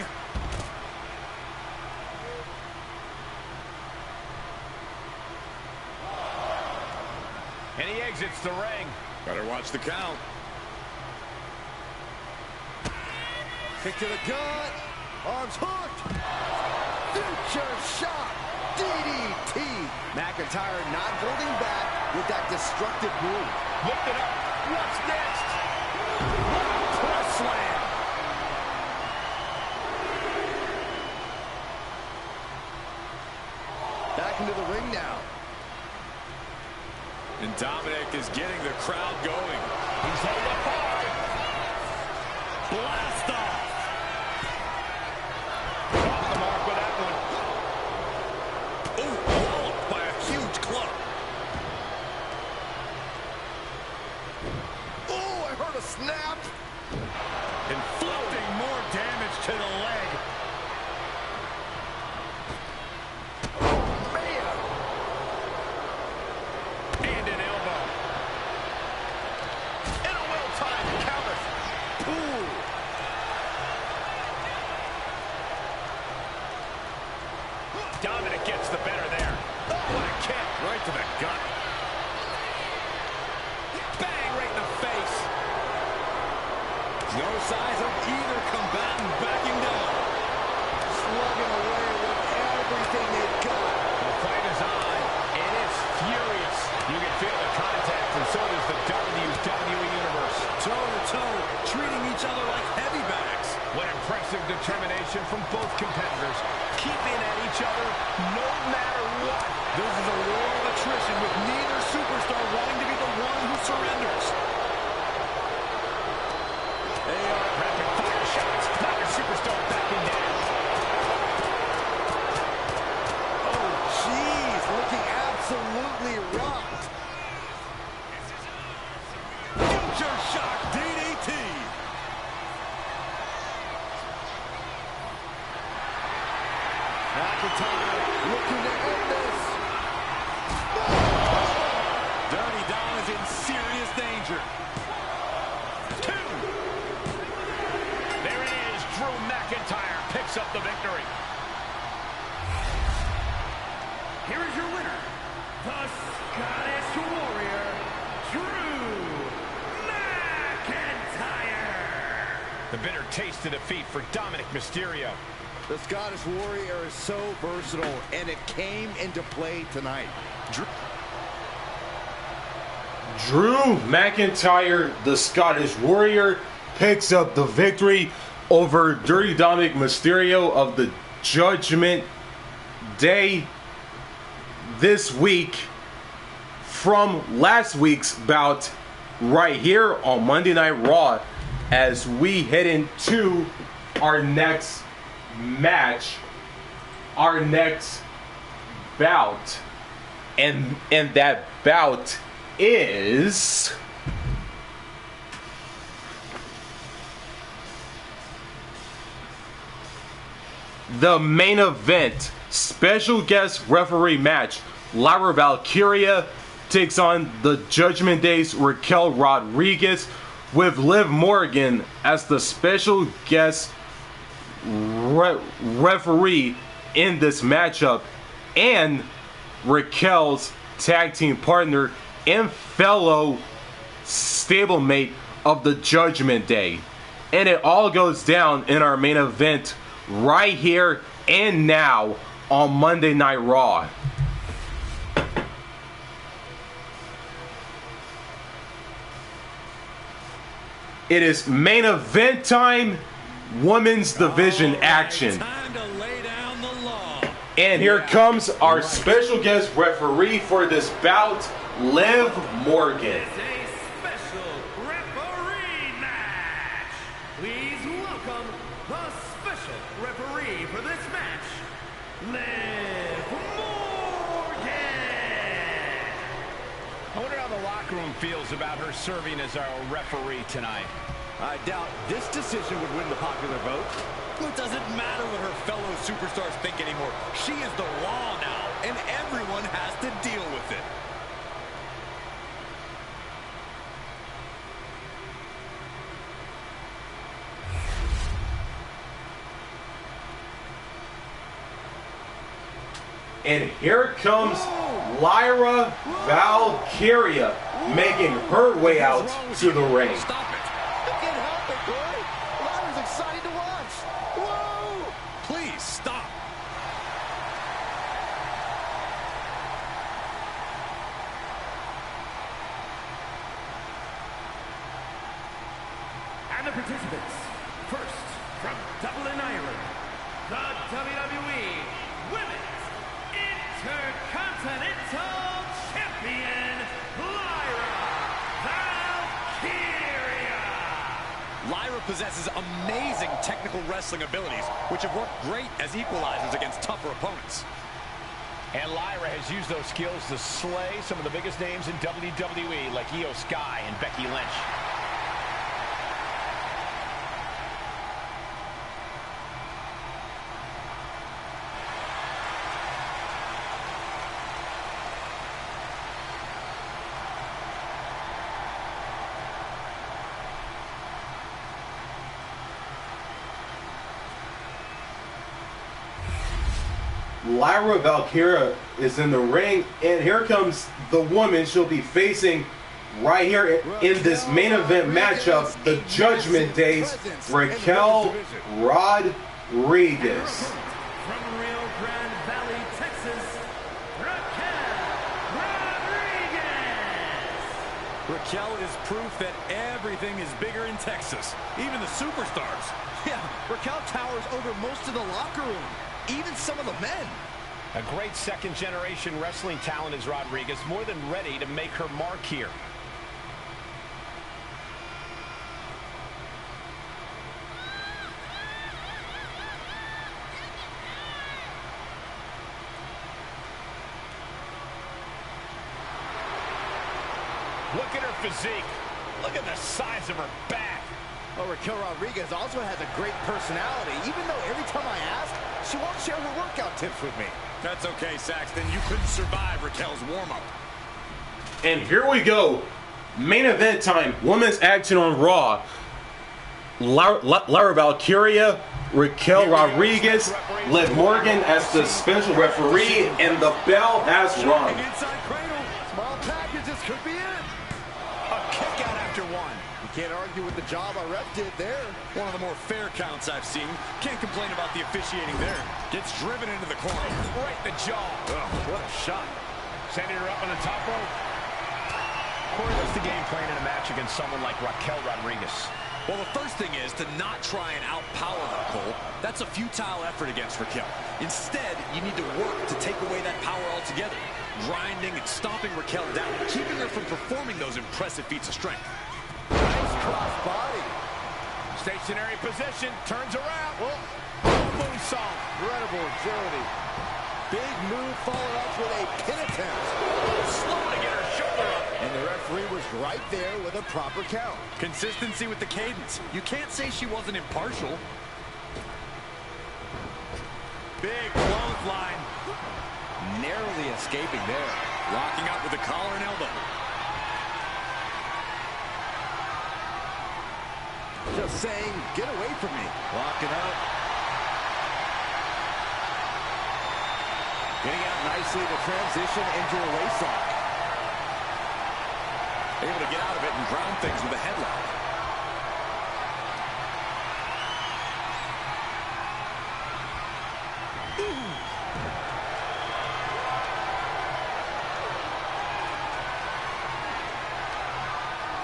And he exits the ring. Better watch the count. Kick to the gut. Arms hooked. Future shot. DDT. McIntyre not holding back with that destructive move. Lift it up. What's next? Press slam. Back into the ring now. And Dominik is getting the crowd going. He's held up hard. Blast off. Off the mark with that one. Oh, walloped by a huge club. Oh, I heard a snap. Inflicting more damage to the leg. Man. And an elbow. And a well-timed counter. Ooh. Dominik gets the better there. Oh, what a kick. Right to the gut. Bang, right in the face. No signs of either combatant backing down. Slugging away with everything they've got. The fight is on. It is furious. You can feel the contact, and so does the WWE Universe. Toe-to-toe, treating each other like heavy bags. What impressive determination from both competitors. Keeping at each other no matter what. This is a war of attrition with neither superstar wanting to be the one who surrenders. They are rapid fire shots. Neither superstar backing down. Oh, jeez. Looking absolutely rocked. Future shock DDT. McIntyre looking to end this. Dirty Dom is in serious danger. 2. There it is. Drew McIntyre picks up the victory. Here is your winner, the Scottish Warrior, Drew McIntyre. The bitter taste of defeat for Dominik Mysterio. The Scottish Warrior is so versatile, and it came into play tonight. Drew McIntyre, the Scottish Warrior, picks up the victory over Dirty Dominik Mysterio of the Judgment Day this week from last week's bout right here on Monday Night Raw as we head into our next match, our next bout, and that bout is the main event special guest referee match. Lyra Valkyria takes on the Judgment Day's Raquel Rodriguez, with Liv Morgan as the special guest referee in this matchup, and Raquel's tag team partner and fellow stablemate of the Judgment Day. And it all goes down in our main event right here and now on Monday Night Raw. It is main event time, women's division action. Time to lay down the law. And here comes our special guest referee for this bout, Liv Morgan. It's a special referee match. Please welcome the special referee for this match, Liv Morgan. I wonder how the locker room feels about her serving as our referee tonight. I doubt this decision would win the popular vote. It doesn't matter what her fellow superstars think anymore. She is the law now, and everyone has to deal with it. And here comes Lyra Valkyria making her way out to the ring. Stop it. I can't help it, boy. Lyra's exciting to watch. Whoa! Please stop. And the participants, first from Dublin, Ireland, the WWE Women's Intercontinental Champion, Lyra Valkyria. Lyra possesses amazing technical wrestling abilities, which have worked great as equalizers against tougher opponents. And Lyra has used those skills to slay some of the biggest names in WWE, like Io Sky and Becky Lynch. Lyra Valkyria is in the ring, and here comes the woman she'll be facing right here in this main event matchup, the Judgment Day's Raquel Rodriguez. From Rio Grande Valley, Texas, Raquel Rodriguez. Raquel is proof that everything is bigger in Texas, even the superstars. Yeah, Raquel towers over most of the locker room, even some of the men. A great second-generation wrestling talent is Rodriguez, more than ready to make her mark here. Look at her physique. Look at the size of her back. Well, Raquel Rodriguez also has a great personality, even though every time I ask, she won't share her workout tips with me. That's okay, Saxton. You couldn't survive Raquel's warm-up. And here we go. Main event time. Women's action on Raw. Lyra Valkyria, Raquel Rodriguez, Liv Morgan as the special referee, and the bell has rung. Inside cradle. Small packages could be it. A kick out after one. You can't argue with the job our ref did there. One of the more fair counts I've seen. Can't complain about the officiating there. Gets driven into the corner. Right in the jaw. Oh, what a shot. Sending her up on the top rope. Corey, what's the game plan in a match against someone like Raquel Rodriguez? Well, the first thing is to not try and outpower her, Cole. That's a futile effort against Raquel. Instead, you need to work to take away that power altogether. Grinding and stomping Raquel down, keeping her from performing those impressive feats of strength. Nice cross body. Stationary position, turns around. Moonsault. Incredible agility. Big move followed up with a pin attempt. Slow to get her shoulder up. And the referee was right there with a proper count. Consistency with the cadence. You can't say she wasn't impartial. Big clothesline. Narrowly escaping there. Locking up with the collar and elbow. Just saying, get away from me. Locking up. Getting out nicely to transition into a waistlock. Able to get out of it and ground things with a headlock.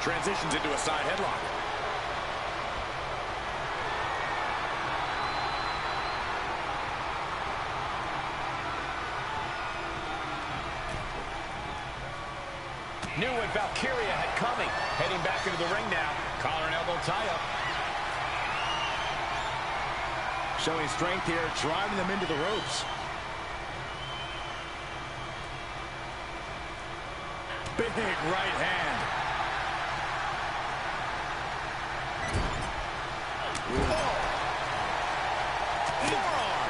Transitions into a side headlock. Knew what Valkyria had coming. Heading back into the ring now. Collar and elbow tie-up. Showing strength here, driving them into the ropes. Big right hand. Oh. Forearm.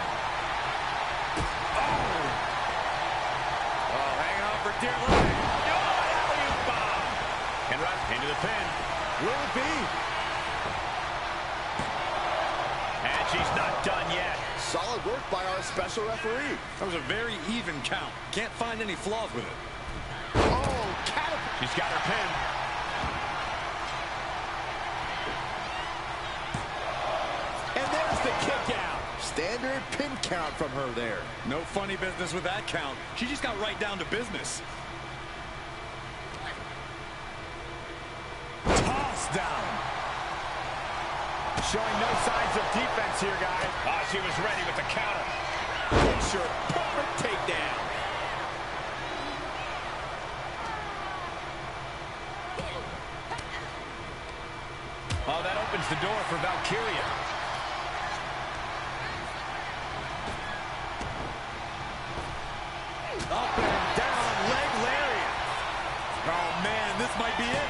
Oh, hanging on for dear life. And right into the pin. Will it be? And she's not done yet. Solid work by our special referee. That was a very even count. Can't find any flaws with it. Oh, catapult. She's got her pin. And there's the kick out. Standard pin count from her there. No funny business with that count. She just got right down to business. Down. Showing no signs of defense here, guys. Oh, she was ready with the counter. Picture perfect takedown. Oh, that opens the door for Valkyria. Up and down, leg lariat. Oh, man, this might be it.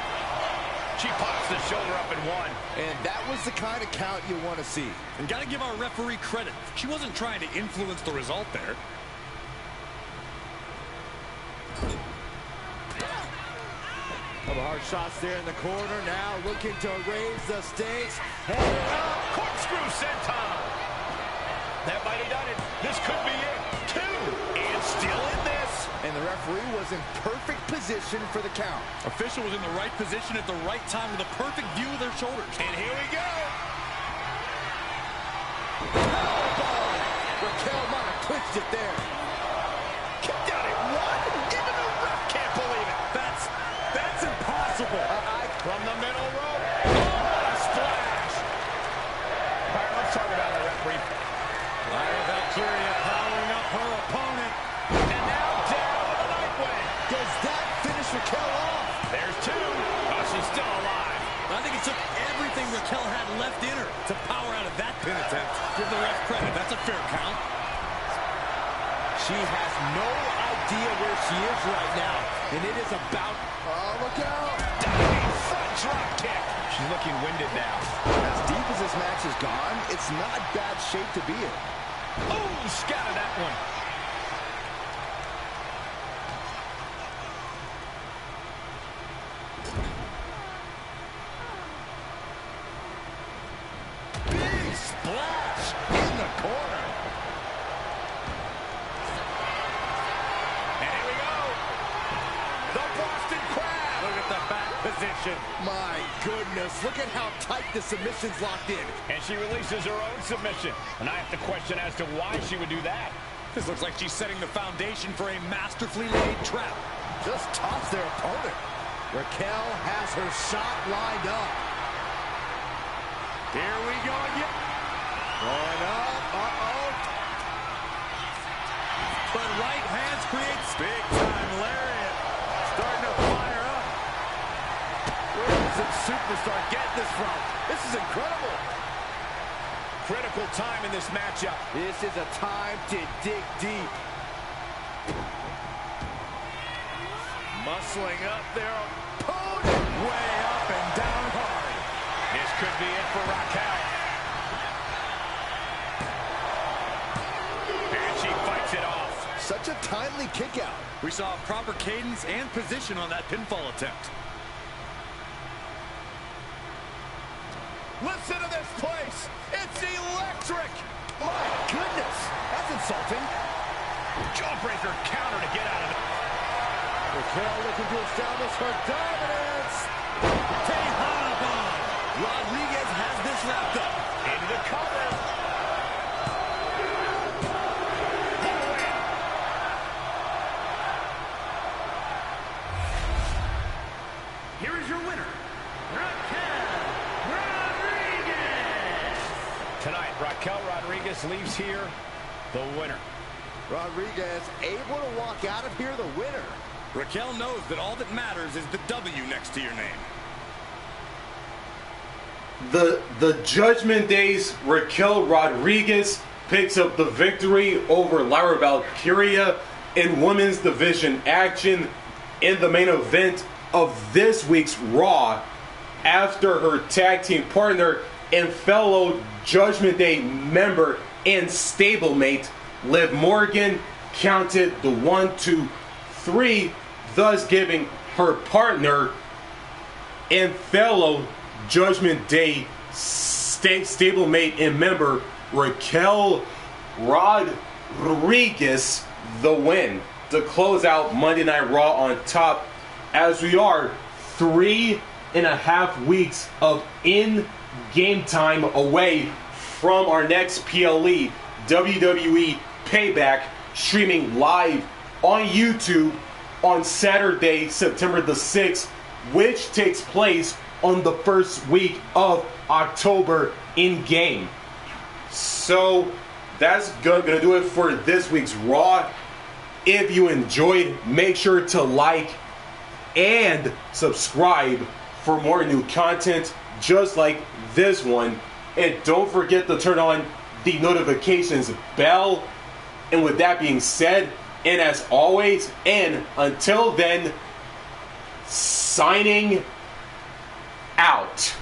She pops the shoulder up and one. And that was the kind of count you want to see. And got to give our referee credit. She wasn't trying to influence the result there. Couple hard shots there in the corner. Now looking to raise the stakes. Head up. Corkscrew senton. That might have done it. This could be it. Two. And still in this. And the referee was in perfect position for the count. Official was in the right position at the right time with a perfect view of their shoulders. And here we go. Raquel might have clinched it there. Kicked out at one. Even the ref can't believe it. That's impossible. From the middle rope. Oh, what a splash. All right, let's talk about the referee. Lyra Valkyria powering up her opponent. And now down with a nightwing. Does that finish Raquel off? There's two. Oh, she's still alive. I think it took everything Raquel had left in her to power out of that pin attempt. Give the ref credit. That's a fair count. She has no idea where she is right now. And it is about... Oh, look out. Diving front drop kick. She's looking winded now. As deep as this match has gone, it's not bad shape to be in. Oh, scattered that one. Big splash in the corner. And here we go. The Boston Crab. Look at the back position. My goodness, look at how tight the submission's locked in. And she releases her own submission. And I have to question as to why she would do that. This looks like she's setting the foundation for a masterfully laid trap. Just toss their opponent. Raquel has her shot lined up. Here we go again. Going up. Uh-oh. But right hands creates big time lariat. Starting to fire up. Where does this superstar get this from? This is incredible. Critical time in this matchup. This is a time to dig deep. Muscling up their opponent. Way up and down hard. This could be it for Raquel. And she fights it off. Such a timely kick out. We saw proper cadence and position on that pinfall attempt. Listen to this place. It's electric. My goodness. That's insulting. Jawbreaker counter to get out of it. Raquel looking to establish her dominance. Tejana bomb. Rodriguez has this wrapped up. Into the cover. Here is your winner, Raquel Rodriguez. Tonight, Raquel Rodriguez leaves here the winner. Rodriguez able to walk out of here the winner. Raquel knows that all that matters is the W next to your name. The Judgment Day's Raquel Rodriguez picks up the victory over Lyra Valkyria in women's division action in the main event of this week's Raw, after her tag team partner and fellow Judgment Day member and stablemate Liv Morgan counted the 1, 2, 3, thus giving her partner and fellow Judgment Day stablemate and member Raquel Rodriguez the win to close out Monday Night Raw on top, as we are 3.5 weeks of in-game time away from our next PLE, WWE Payback, streaming live on YouTube on Saturday, September the 6th, which takes place on the first week of October in-game. So that's gonna do it for this week's Raw. If you enjoyed, make sure to like and subscribe for more new content just like this one. And don't forget to turn on the notifications bell. And with that being said, and as always, and until then, signing out.